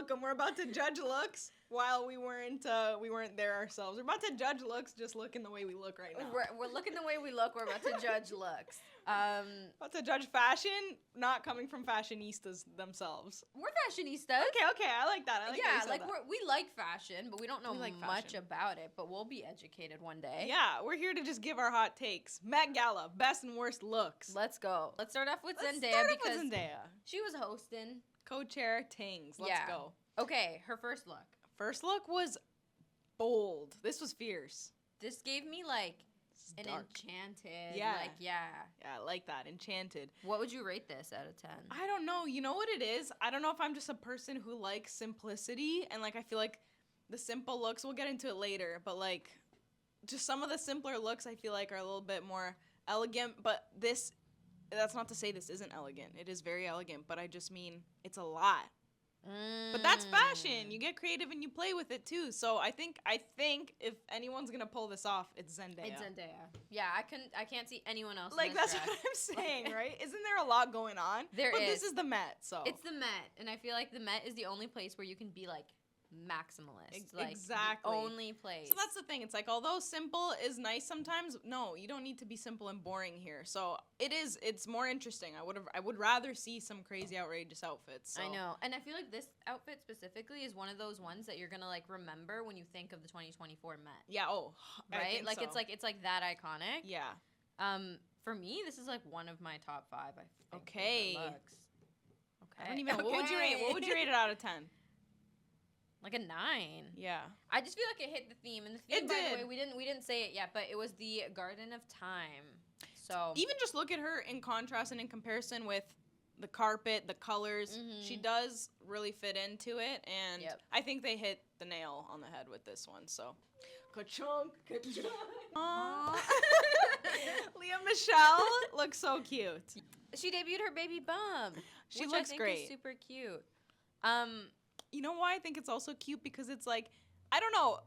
welcome. We're about to judge looks while we weren't there ourselves. We're about to judge looks, just looking the way we look right now. We're looking the way we look. We're about to judge looks. About to judge fashion, not coming from fashionistas themselves. We're fashionistas. Okay, I like that. We like fashion, but we don't know like much fashion. about it. But we'll be educated one day. Yeah, we're here to just give our hot takes. Met Gala, best and worst looks. Let's go. Let's start off with Let's Zendaya start off because with Zendaya. she was hosting. Co-chair Tings. Let's go. Okay, her first look. First look was bold. This was fierce. This gave me like an dark. enchanted. Yeah. Yeah, I like that. Enchanted. What would you rate this out of 10? I don't know. You know what it is? I don't know if I'm just a person who likes simplicity and like I feel like the simple looks, we'll get into it later, but like just some of the simpler looks I feel like are a little bit more elegant, but that's not to say this isn't elegant. It is very elegant, but I just mean it's a lot. But that's fashion. You get creative and you play with it too. So I think if anyone's gonna pull this off, it's Zendaya. It's Zendaya. Yeah, I can't see anyone else. Like in this that's dress. what I'm saying, right? Isn't there a lot going on? There but is. This is the Met, so It's the Met, and I feel like the Met is the only place where you can be like maximalist. Like, exactly. The only place. So that's the thing. It's like although simple is nice sometimes, no, you don't need to be simple and boring here. So it's more interesting. I would rather see some crazy outrageous outfits. So. I know. And I feel like this outfit specifically is one of those ones that you're going to like remember when you think of the 2024 Met. Yeah, right? Like so. it's like that iconic. Yeah. For me, this is like one of my top 5, I think. Okay. Looks. Okay. I don't even know. What would you rate it out of 10? Like a 9. Yeah. I just feel like it hit the theme, and the theme, by the way, we didn't say it yet, but it was the Garden of Time. So even just look at her in contrast and in comparison with the carpet, the colors. She does really fit into it, and I think they hit the nail on the head with this one. So, ka-chunk. Leah Michelle looks so cute. She debuted her baby bump. She which looks I think great. Is super cute. You know why I think it's also cute? Because it's like, I don't know.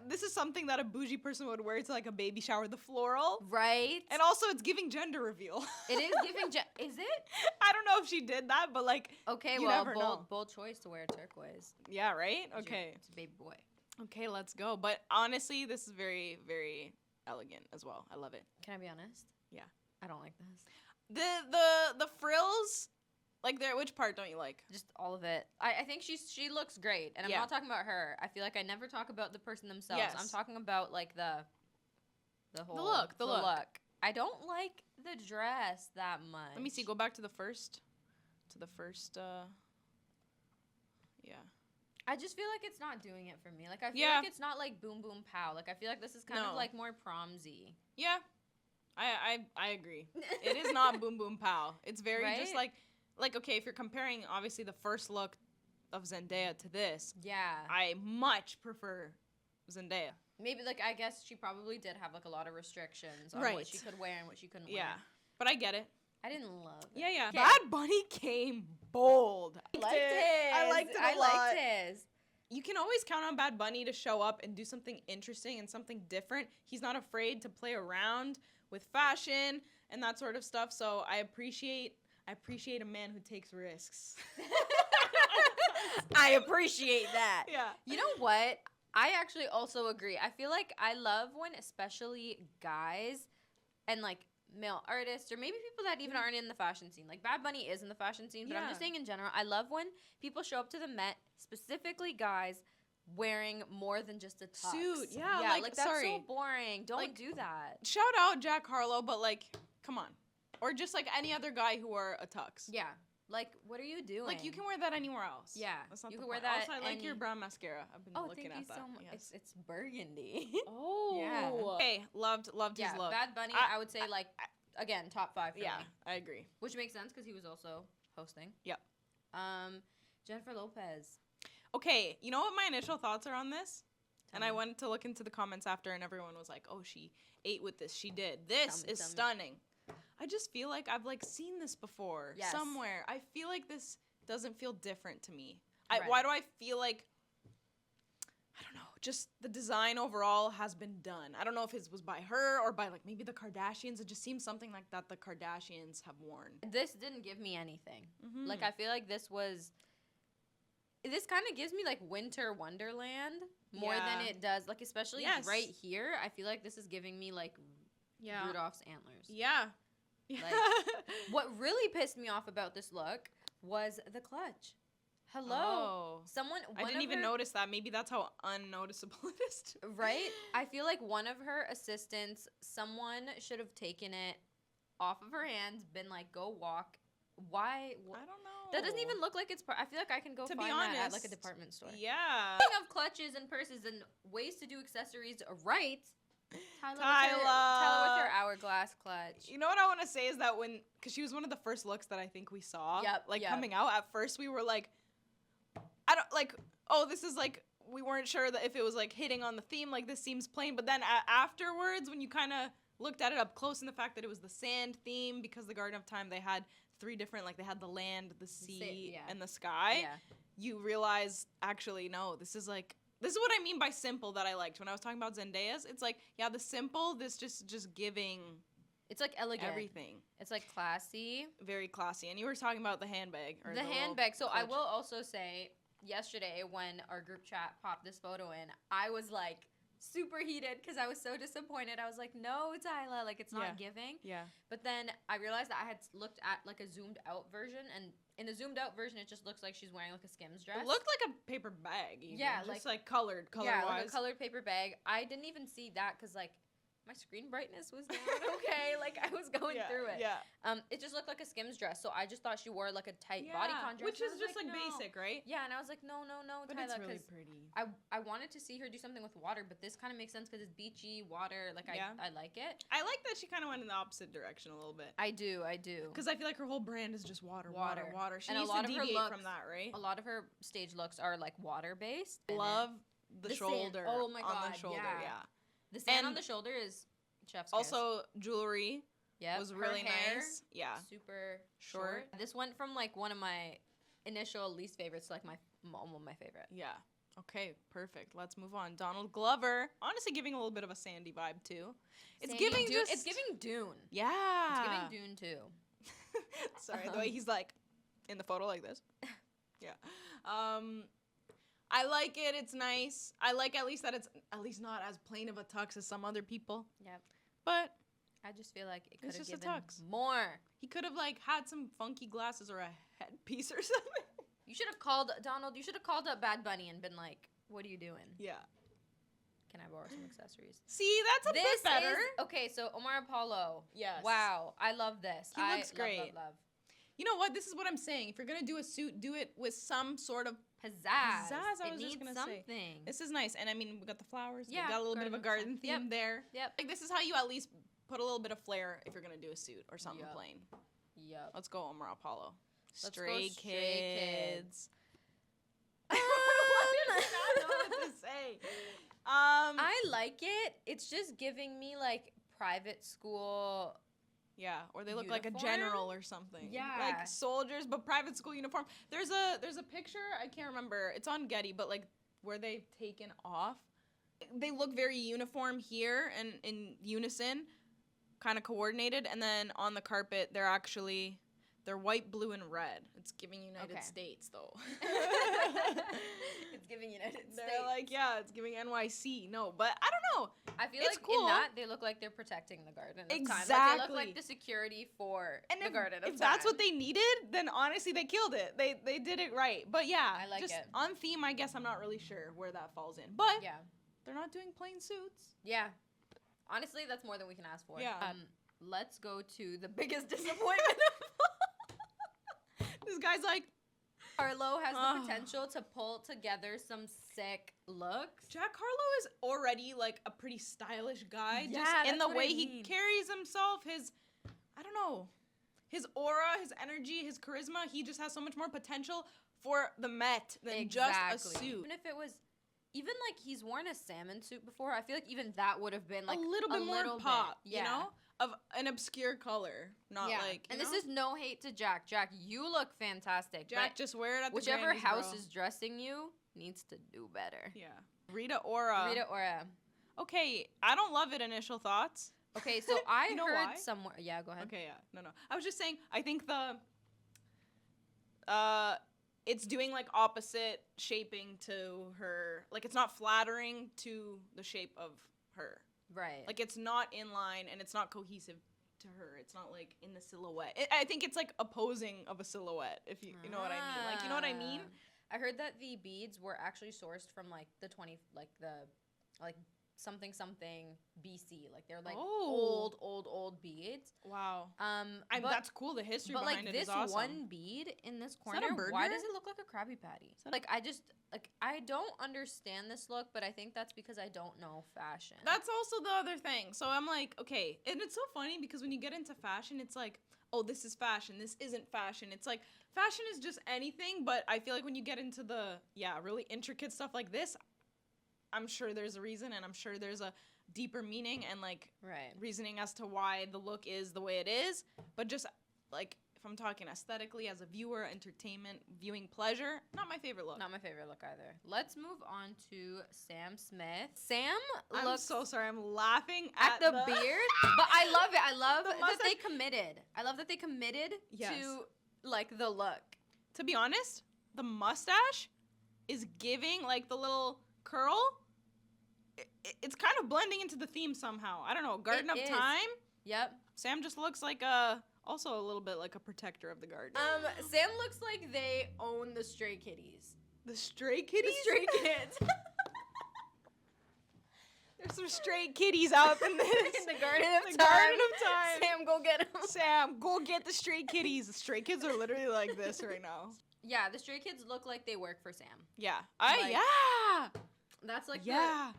This is something that a bougie person would wear to like a baby shower, the floral. Right. And also it's giving gender reveal. It is giving is it? I don't know if she did that, but like, okay, you well, never know. bold choice to wear turquoise. Yeah, right? Okay. It's a baby boy. Okay, let's go. But honestly, this is very, very elegant as well. I love it. Can I be honest? Yeah. I don't like this. The frills, like which part don't you like? Just all of it. I think she looks great, and I'm not talking about her. I feel like I never talk about the person themselves. Yes. I'm talking about like the whole the look. I don't like the dress that much. Let me see. Go back to the first. Yeah. I just feel like it's not doing it for me. Like I feel like it's not like boom boom pow. Like I feel like this is kind of like more promsy. Yeah. I agree. It is not boom boom pow. It's very just like okay, if you're comparing obviously the first look of Zendaya to this, I much prefer Zendaya. Maybe like I guess she probably did have like a lot of restrictions on what she could wear and what she couldn't wear. Yeah. But I get it. I didn't love it. Yeah. Bad Bunny came bold. I liked it. I liked it a lot. I liked his. You can always count on Bad Bunny to show up and do something interesting and something different. He's not afraid to play around with fashion and that sort of stuff. So I appreciate a man who takes risks. I appreciate that. Yeah. You know what? I actually also agree. I feel like I love when especially guys and like male artists or maybe people that even aren't in the fashion scene. Like Bad Bunny is in the fashion scene, but I'm just saying in general, I love when people show up to the Met, specifically guys, wearing more than just a tux. Suit. Yeah, like that's so boring. Don't do that. Shout out Jack Harlow, but like, come on. Or just like any other guy who wore a tux. Yeah. Like, what are you doing? Like, you can wear that anywhere else. Yeah. That's not you the can wear point. that. Also, I like your brown mascara. I've been looking at that. Oh, thank you so much. Yes. It's burgundy. Oh. Yeah. Okay, loved his look. Bad Bunny, I would say, like, again, top 5 for me. Yeah, I agree. Which makes sense because he was also hosting. Yep. Jennifer Lopez. Okay, you know what my initial thoughts are on this? And I went to look into the comments after, and everyone was like, oh, she ate with this. She did. This is stunning. I just feel like I've, like, seen this before somewhere. I feel like this doesn't feel different to me. Why do I feel like, I don't know, just the design overall has been done. I don't know if it was by her or by, like, maybe the Kardashians. It just seems something like that the Kardashians have worn. This didn't give me anything. Like, I feel like this was this kind of gives me like Winter Wonderland more than it does, like, especially right here. I feel like this is giving me like Rudolph's antlers. Yeah. Like, what really pissed me off about this look was the clutch. Hello. Oh. Someone. I didn't even notice that. Maybe that's how unnoticeable it is. Right? I feel like one of her assistants, someone should have taken it off of her hands, been like, go walk. Why? I don't know. That doesn't even look like it's I feel like I can go find that at like a department store. Yeah. Speaking of clutches and purses and ways to do accessories right, Tyla with her hourglass clutch. You know what I want to say is that because she was one of the first looks that I think we saw, coming out, at first we were like, this is like, we weren't sure that if it was like hitting on the theme, like this seems plain, but then afterwards, when you kind of looked at it up close, and the fact that it was the sand theme, because the Garden of Time, they had 3 different, like they had the land, the sea, and the sky, you realize, actually, no, this is what I mean by simple that I liked. When I was talking about Zendaya's, it's like, the simple, this just giving... It's like elegant. Everything. It's like classy. Very classy. And you were talking about the handbag. Or the handbag. So clutch. I will also say, yesterday when our group chat popped this photo in, I was like super heated because I was so disappointed. I was like, no, Tyla, like it's not giving. Yeah. But then I realized that I had looked at like a zoomed out version, and in the zoomed out version, it just looks like she's wearing like a Skims dress. It looked like a paper bag. Even. Yeah, just like colored yeah, wise. like a colored paper bag. I didn't even see that because like my screen brightness was down okay. Like I was going through it. Yeah. It just looked like a Skims dress, so I just thought she wore like a tight bodycon dress. Which is just like basic, right? Yeah, and I was like, no, but Tyla, it's really pretty. I wanted to see her do something with water, but this kind of makes sense because it's beachy water. Like I like it. I like that she kind of went in the opposite direction a little bit. I do. Because I feel like her whole brand is just water. She and needs a lot to of deviate her looks, from that, right? A lot of her stage looks are like water based. Love the shoulder. Oh my god, on the shoulder, yeah. The sand on the shoulder is chef's kiss. Also, jewelry was really hair, nice. Yeah. Super short. This went from like one of my initial least favorites to like one of my favorite. Yeah. Okay, perfect. Let's move on. Donald Glover, honestly giving a little bit of a Sandy vibe too. It's giving Dune. It's giving Dune. Yeah. It's giving Dune too. Sorry, the way he's like in the photo like this. Yeah. I like it. It's nice. I like at least that it's at least not as plain of a tux as some other people. Yep. But I just feel like it could have given a tux. More. He could have like had some funky glasses or a headpiece or something. You should have called Donald. You should have called up Bad Bunny and been like, "What are you doing? Yeah. Can I borrow some accessories?" See, that's a bit better. Okay, so Omar Apollo. Yes. Wow, I love this. He looks great. Love. You know what? This is what I'm saying. If you're gonna do a suit, do it with some sort of pizzazz. I was just gonna say. This is nice, and I mean, we got the flowers. Yeah. We got a little bit of a garden theme there. Yep. Like this is how you at least put a little bit of flair if you're gonna do a suit or something plain. Yep. Let's go, Omar Apollo. Stray Kids. I don't know what to say. I like it. It's just giving me like private school. Yeah, or they look like a general or something. Yeah, like soldiers, but private school uniform. There's a picture, I can't remember. It's on Getty, but like where they've taken off. They look very uniform here and in unison, kind of coordinated, and then on the carpet they're white, blue, and red. It's giving United States though. It's giving United States. They're like, it's giving NYC. No, but I don't know. I feel it's like cool. in that they look like they're protecting the Garden of Exactly. Time. Like they look like the security for the Garden of Time. If that's what they needed, then honestly they killed it. They did it right. But yeah, I like just it. On theme, I guess I'm not really sure where that falls in. But they're not doing plain suits. Yeah. Honestly, that's more than we can ask for. Yeah. Let's go to the biggest disappointment of This guy's like, Harlow has the potential to pull together some sick looks. Jack Harlow is already like a pretty stylish guy. Yeah, just in the way he he carries himself, I don't know, his aura, his energy, his charisma. He just has so much more potential for the Met than just a suit. Even if it was, even like he's worn a salmon suit before, I feel like even that would have been like a little bit more pop, you know? Of an obscure color, not like. And this is no hate to Jack. Jack, you look fantastic. Jack, just wear it at the whichever Grammys, house bro. is dressing you needs to do better. Yeah. Rita Ora. Okay, I don't love it. Initial thoughts. Okay, so I you know heard why? somewhere. Yeah, go ahead. Okay, yeah, no. I was just saying. I think it's doing like opposite shaping to her. Like it's not flattering to the shape of her. Right. Like it's not in line and it's not cohesive to her. It's not like in the silhouette. I think it's like opposing of a silhouette, if you know what I mean. Like, you know what I mean? I heard that the beads were actually sourced from like the something BC. Like they're like old beads. Wow. But, that's cool. The history but behind like it this is awesome. one bead in this corner, that a burger? why does it look like a Krabby Patty? Like I don't understand this look, but I think that's because I don't know fashion. That's also the other thing. So I'm like, okay, and it's so funny because when you get into fashion, it's like, oh, this is fashion. This isn't fashion. It's like fashion is just anything, but I feel like when you get into the really intricate stuff like this, I'm sure there's a reason, and I'm sure there's a deeper meaning and like reasoning as to why the look is the way it is. But just like if I'm talking aesthetically as a viewer, entertainment, viewing pleasure, not my favorite look. Not my favorite look either. Let's move on to Sam Smith. Sam I'm looks so sorry. I'm laughing at the beard, but I love it. I love The that they committed. I love that they committed to like the look. To be honest, the mustache is giving like the little curl. It's kind of blending into the theme somehow. I don't know. Garden of Time. Yep. Sam just looks like also a little bit like a protector of the garden. Sam looks like they own the Stray Kitties. The Stray Kitties? The Stray Kids. There's some stray kitties out in this. In the Garden of Time. Garden of Time. Sam, go get them. Sam, go get the stray kitties. The stray kids are literally like this right now. Yeah, the Stray Kids look like they work for Sam. Yeah. Like, yeah. That's like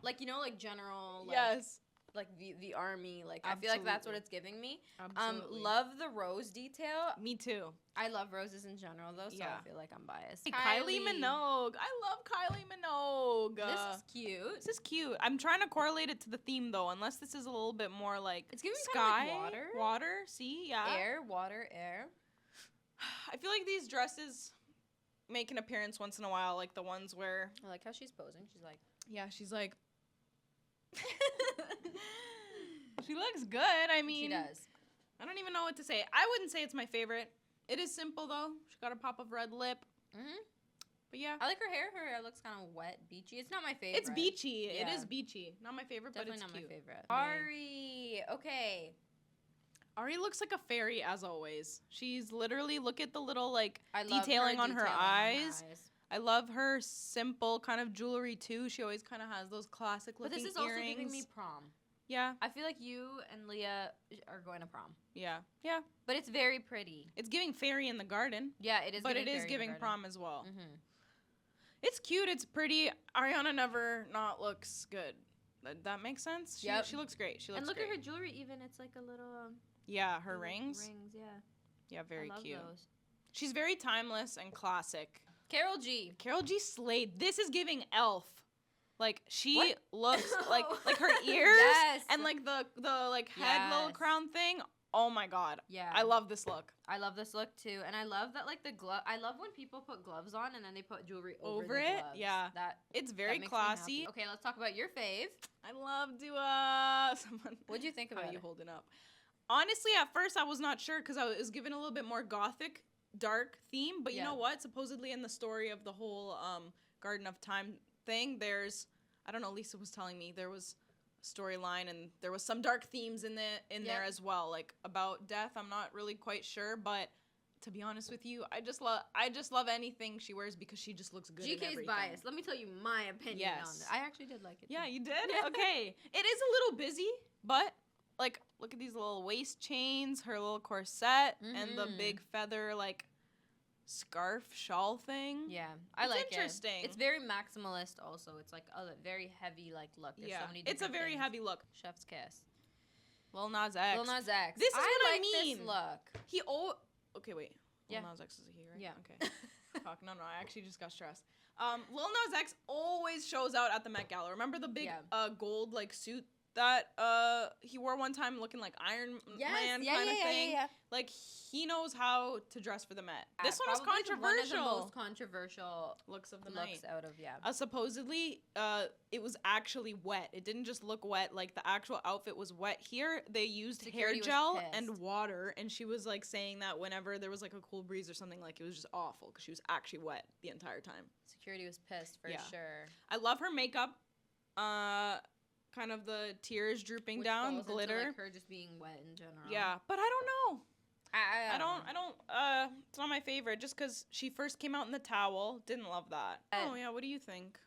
like like general like, yes. Like the army, like Absolutely. I feel like that's what it's giving me. Absolutely. Love the rose detail. Me too. I love roses in general though, so I feel like I'm biased. Kylie Minogue. I love Kylie Minogue. This is cute. This is cute. I'm trying to correlate it to the theme though, unless this is a little bit more like it's giving sky, kind of like water. Water, sea, yeah. Air, water, air. I feel like these dresses make an appearance once in a while, like the ones where I like how she's posing. She's like, yeah, she's like she looks good. I mean, she does. I don't even know what to say. I wouldn't say it's my favorite. It is simple though. She got a pop of red lip. But yeah, I like her hair. Her hair looks kind of wet, beachy. It's not my favorite. It's beachy. Yeah. It is beachy. Not my favorite, Definitely but it's not cute. my favorite. Ari. Okay. Ari looks like a fairy as always. She's literally, look at the little like I love detailing on her eyes. eyes. I love her simple kind of jewelry too. She always kind of has those classic looking earrings. But this is earrings. also giving me prom. Yeah. I feel like you and Leah are going to prom. Yeah. Yeah. But it's very pretty. It's giving fairy in the garden. Yeah, it is. But giving it is fairy giving in the garden. prom as well. Mm-hmm. It's cute. It's pretty. Ariana never not looks good. That makes sense. She looks great. She looks. And look great. at her jewelry. Even it's like a little. Yeah, her rings. Rings, yeah. Yeah, very I love cute. Those. She's very timeless and classic. Carol G. Carol G slayed. This is giving Elf. Like she looks like her ears and like the like head little crown thing. Oh my god. Yeah. I love this look. I love this look too. And I love that like the glove. I love when people put gloves on and then they put jewelry over the it. Gloves. Yeah. It's very classy. Okay, let's talk about your fave. I love Dua. Someone. What'd you think about How you holding up? Honestly, at first I was not sure because I was given a little bit more gothic, dark theme. But you know what? Supposedly in the story of the whole Garden of Time thing, there's, I don't know, Lisa was telling me there was a storyline and there was some dark themes in there as well, like about death. I'm not really quite sure, but to be honest with you, I just love anything she wears because she just looks good. GK's biased. Let me tell you my opinion on it. I actually did like it. Yeah, you did? Okay. It is a little busy, but like look at these little waist chains, her little corset, and the big feather like scarf shawl thing. Yeah, I like it. Interesting. It's very maximalist also. It's like a very heavy like look. There's so many it's a very heavy look. Chef's kiss. Lil Nas X. Lil Nas X. This is what I mean. This look. Okay, wait. Yeah. Lil Nas X is a he, right? Yeah. Okay. Fuck, no, I actually just got stressed. Lil Nas X always shows out at the Met Gala. Remember the big gold like suit that he wore one time looking like Iron Man kind of thing. Yeah. Like, he knows how to dress for the Met. This one was Probably controversial. one of the most controversial looks of the looks night. out of, Supposedly, it was actually wet. It didn't just look wet. Like, the actual outfit was wet. Here, they used Security hair was gel pissed. and water, and she was, like, saying that whenever there was, like, a cool breeze or something, like, it was just awful because she was actually wet the entire time. Security was pissed for sure. I love her makeup. Kind of the tears drooping Which down, falls glitter. into, like, her just being wet in general. Yeah, but I don't know. I don't. It's not my favorite just because she first came out in the towel. Didn't love that. Oh, yeah, what do you think?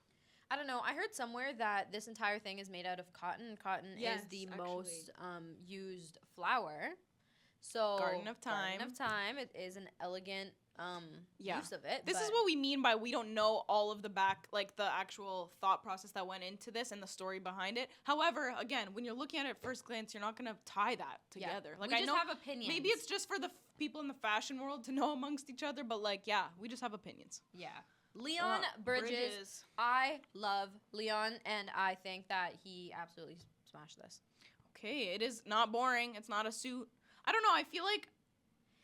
I don't know. I heard somewhere that this entire thing is made out of cotton. Cotton Yes, is the actually. most used flower. So Garden of Time. Garden of Time. It is an elegant use of it. This is what we mean by we don't know all of the the actual thought process that went into this and the story behind it. However, again, when you're looking at it at first glance, you're not going to tie that together. Like, we I just know have opinions. maybe it's just for the people in the fashion world to know amongst each other, but like, yeah, we just have opinions. Yeah. Leon Bridges. I love Leon, and I think that he absolutely smashed this. Okay, it is not boring. It's not a suit. I don't know. I feel like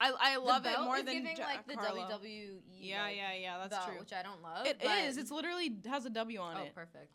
I love it more than giving, like, the Carlo. WWE. Yeah, that's belt, true. Which I don't love. It is. It's literally has a W on it. Oh, perfect.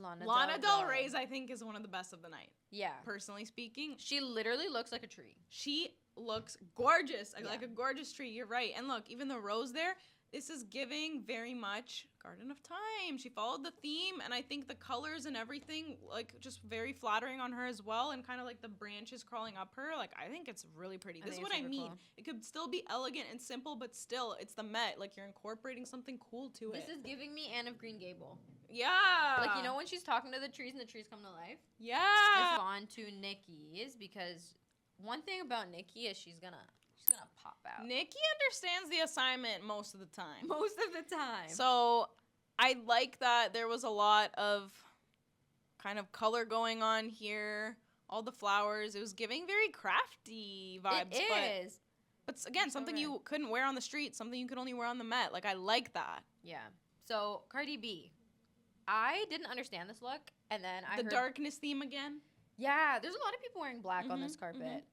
Lana Del Rey's, I think, is one of the best of the night. Yeah. Personally speaking, She literally looks like a tree. she looks gorgeous, Yeah. like a gorgeous tree. You're right. And look, even the rose there. This is giving very much Garden of Time. She followed the theme, and I think the colors and everything, like, just very flattering on her as well, and kind of like the branches crawling up her. Like, I think it's really pretty. This is what I mean. Cool. It could still be elegant and simple, but still, it's the Met. Like, you're incorporating something cool to it. This is giving me Anne of Green Gable. Yeah. Like, you know when she's talking to the trees and the trees come to life? Yeah. Let's go on to Nikki's, because one thing about Nikki is she's gonna pop out. Nikki understands the assignment most of the time. Most of the time. So I like that there was a lot of kind of color going on here. All the flowers. It was giving very crafty vibes. It is. But again, something you couldn't wear on the street. Something you could only wear on the Met. Like, I like that. Yeah. So, Cardi B. I didn't understand this look. And then I heard... The darkness theme again? Yeah. There's a lot of people wearing black on this carpet.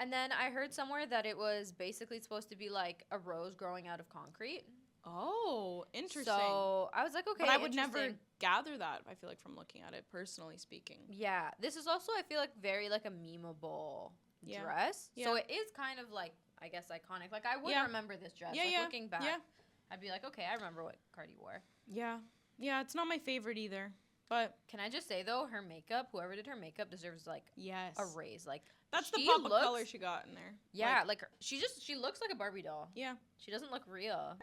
And then I heard somewhere that it was basically supposed to be like a rose growing out of concrete. Oh, interesting. So I was like, okay, but I would never gather that, I feel like, from looking at it, personally speaking. Yeah. This is also, I feel like, very like a memeable dress. Yeah. So it is kind of like, I guess, iconic. Like, I would remember this dress. Yeah, like, looking back, I'd be like, okay, I remember what Cardi wore. Yeah. Yeah, it's not my favorite either. But can I just say, though, her makeup, whoever did her makeup deserves, like, a raise. Like, that's the pop of color she got in there. Yeah, like she looks like a Barbie doll. Yeah. She doesn't look real.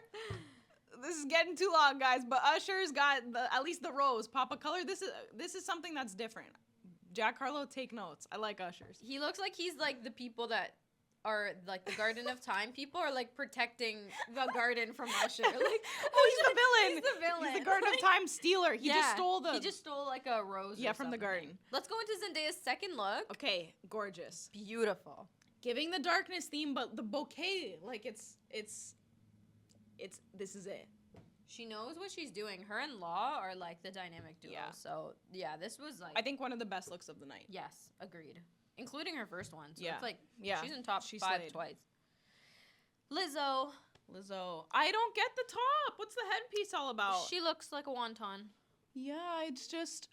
This is getting too long, guys, but Usher's got at least the rose pop of color. This is something that's different. Jack Harlow, take notes. I like Usher's. He looks like he's, like, the people that are, like, the Garden of Time people are, like, protecting the garden from Usher. Like, he's the villain. He's the villain. He's the Garden of Time stealer. He just stole like a rose. Yeah, from the garden. Let's go into Zendaya's second look. Okay, gorgeous. Beautiful. Giving the darkness theme, but the bouquet, like, it's this is it. She knows what she's doing. Her and Law are, like, the dynamic duo. Yeah. So, yeah, this was, like... I think one of the best looks of the night. Yes, agreed. Including her first one. So yeah. It's like, she's in top 5 slayed. twice. Lizzo. I don't get the top. What's the headpiece all about? She looks like a wonton. Yeah, it's just...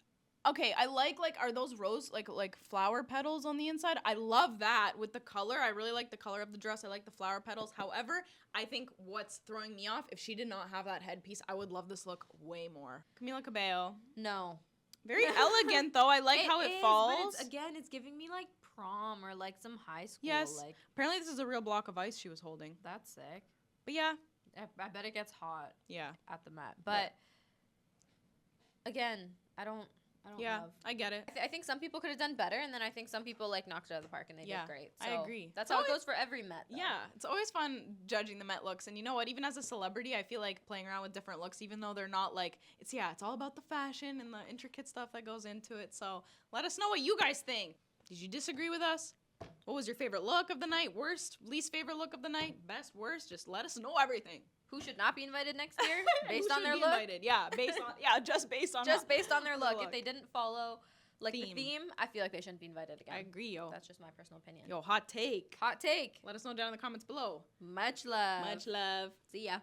Okay, I like, are those rose, like flower petals on the inside? I love that with the color. I really like the color of the dress. I like the flower petals. However, I think what's throwing me off, if she did not have that headpiece, I would love this look way more. Camila Cabello. No. Very elegant, though. I like how it falls. But it's giving me, like, prom or, like, some high school. Yes. Like, apparently this is a real block of ice she was holding. That's sick. But, yeah. I bet it gets hot. Yeah. At the Met. But, again, I don't love. I get it. I think some people could have done better, and then I think some people, like, knocked it out of the park, and they did great. So I agree. That's how it goes for every Met, though. Yeah. It's always fun judging the Met looks. And you know what? Even as a celebrity, I feel like playing around with different looks, even though they're not, like, it's all about the fashion and the intricate stuff that goes into it. So let us know what you guys think. Did you disagree with us? What was your favorite look of the night? Worst, least favorite look of the night? Best, worst? Just let us know everything. Who should not be invited next year? Based Who on their should be look? Invited? Yeah, just based on just based on their look. look. If they didn't follow Like the theme, I feel like they shouldn't be invited again. I agree, yo. That's just my personal opinion. Yo, hot take. Hot take. Let us know down in the comments below. Much love. Much love. See ya.